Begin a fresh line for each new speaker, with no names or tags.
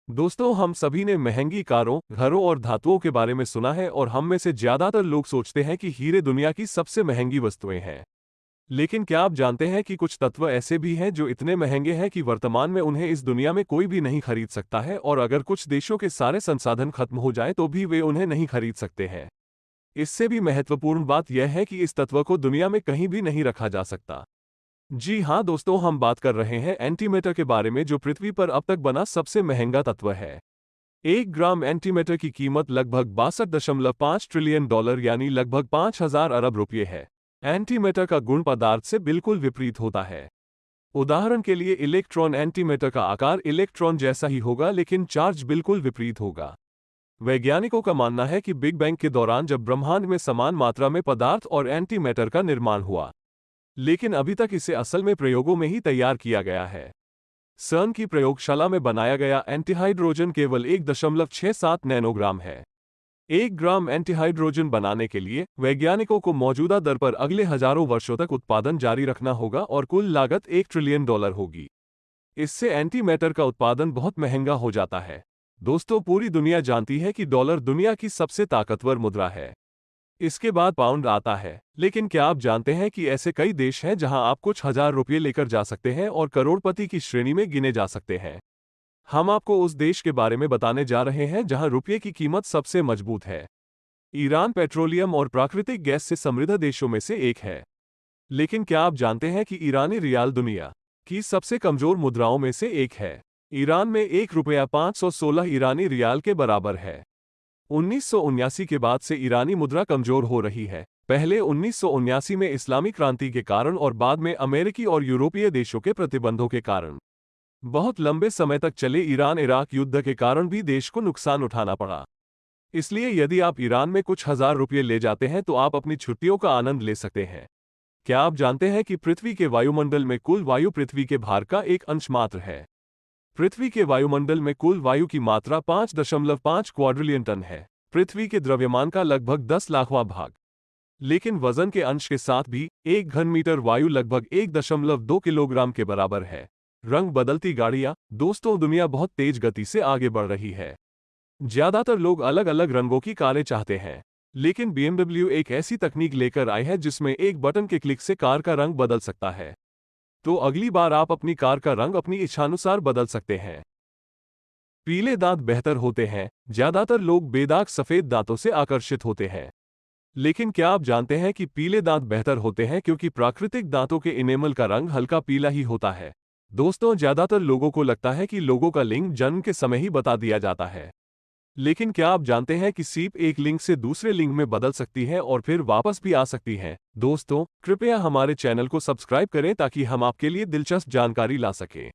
दोस्तों, हम सभी ने महंगी कारों, घरों और धातुओं के बारे में सुना है और हम में से ज्यादातर लोग सोचते हैं कि हीरे दुनिया की सबसे महंगी वस्तुएं हैं। लेकिन क्या आप जानते हैं कि कुछ तत्व ऐसे भी हैं जो इतने महंगे हैं कि वर्तमान में उन्हें इस दुनिया में कोई भी नहीं खरीद सकता है, और अगर कुछ देशों के सारे संसाधन खत्म हो जाएं तो भी वे उन्हें नहीं खरीद सकते हैं। इससे भी महत्वपूर्ण बात यह है कि इस तत्व को दुनिया में कहीं भी नहीं रखा जा सकता। जी हाँ दोस्तों, हम बात कर रहे हैं एंटीमेटर के बारे में, जो पृथ्वी पर अब तक बना सबसे महंगा तत्व है। 1 ग्राम एंटीमेटर की कीमत लगभग 62.5 ट्रिलियन डॉलर यानी लगभग 5,000 अरब रुपये है। एंटीमेटर का गुण पदार्थ से बिल्कुल विपरीत होता है। उदाहरण के लिए इलेक्ट्रॉन एंटीमेटर का आकार इलेक्ट्रॉन जैसा ही होगा, लेकिन चार्ज बिल्कुल विपरीत होगा। वैज्ञानिकों का मानना है कि बिग बैंग के दौरान जब ब्रह्मांड में समान मात्रा में पदार्थ और एंटीमेटर का निर्माण हुआ, लेकिन अभी तक इसे असल में प्रयोगों में ही तैयार किया गया है। सर्न की प्रयोगशाला में बनाया गया एंटीहाइड्रोजन केवल 1.67 नैनोग्राम है। 1 ग्राम एंटीहाइड्रोजन बनाने के लिए वैज्ञानिकों को मौजूदा दर पर अगले हजारों वर्षों तक उत्पादन जारी रखना होगा और कुल लागत 1 ट्रिलियन डॉलर होगी। इससे एंटीमैटर का उत्पादन बहुत महंगा हो जाता है। दोस्तों, पूरी दुनिया जानती है कि डॉलर दुनिया की सबसे ताकतवर मुद्रा है। इसके बाद पाउंड आता है, लेकिन क्या आप जानते हैं कि ऐसे कई देश हैं जहां आप कुछ हजार रुपये लेकर जा सकते हैं और करोड़पति की श्रेणी में गिने जा सकते हैं। हम आपको उस देश के बारे में बताने जा रहे हैं जहां रुपये की कीमत सबसे मजबूत है। ईरान पेट्रोलियम और प्राकृतिक गैस से समृद्ध देशों में से एक है। लेकिन क्या आप जानते हैं कि ईरानी रियाल दुनिया की सबसे कमजोर मुद्राओं में से एक है। ईरान में 1 रुपया 516 ईरानी रियाल के बराबर है। 1979 के बाद से ईरानी मुद्रा कमजोर हो रही है। पहले 1979 में इस्लामी क्रांति के कारण और बाद में अमेरिकी और यूरोपीय देशों के प्रतिबंधों के कारण। बहुत लंबे समय तक चले ईरान इराक युद्ध के कारण भी देश को नुकसान उठाना पड़ा। इसलिए यदि आप ईरान में कुछ हजार रुपये ले जाते हैं तो आप अपनी छुट्टियों का आनंद ले सकते हैं। क्या आप जानते हैं कि पृथ्वी के वायुमंडल में कुल वायु पृथ्वी के भार का एक अंश मात्र है। पृथ्वी के वायुमंडल में कुल वायु की मात्रा 5.5 क्वाड्रिलियन टन है, पृथ्वी के द्रव्यमान का लगभग 10 लाखवां भाग। लेकिन वजन के अंश के साथ भी 1 घन मीटर वायु लगभग 1.2 किलोग्राम के बराबर है। रंग बदलती गाड़ियां। दोस्तों, दुनिया बहुत तेज गति से आगे बढ़ रही है। ज्यादातर लोग अलग अलग रंगों की कारें चाहते हैं, लेकिन BMW एक ऐसी तकनीक लेकर आई है जिसमें एक बटन के क्लिक से कार का रंग बदल सकता है। तो अगली बार आप अपनी कार का रंग अपनी इच्छानुसार बदल सकते हैं। पीले दांत बेहतर होते हैं। ज्यादातर लोग बेदाग सफेद दांतों से आकर्षित होते हैं। लेकिन क्या आप जानते हैं कि पीले दांत बेहतर होते हैं क्योंकि प्राकृतिक दांतों के इनेमल का रंग हल्का पीला ही होता है। दोस्तों, ज्यादातर लोगों को लगता है कि लोगों का लिंग जन्म के समय ही बता दिया जाता है। लेकिन क्या आप जानते हैं कि सीप एक लिंग से दूसरे लिंग में बदल सकती है और फिर वापस भी आ सकती है। दोस्तों, कृपया हमारे चैनल को सब्सक्राइब करें ताकि हम आपके लिए दिलचस्प जानकारी ला सकें।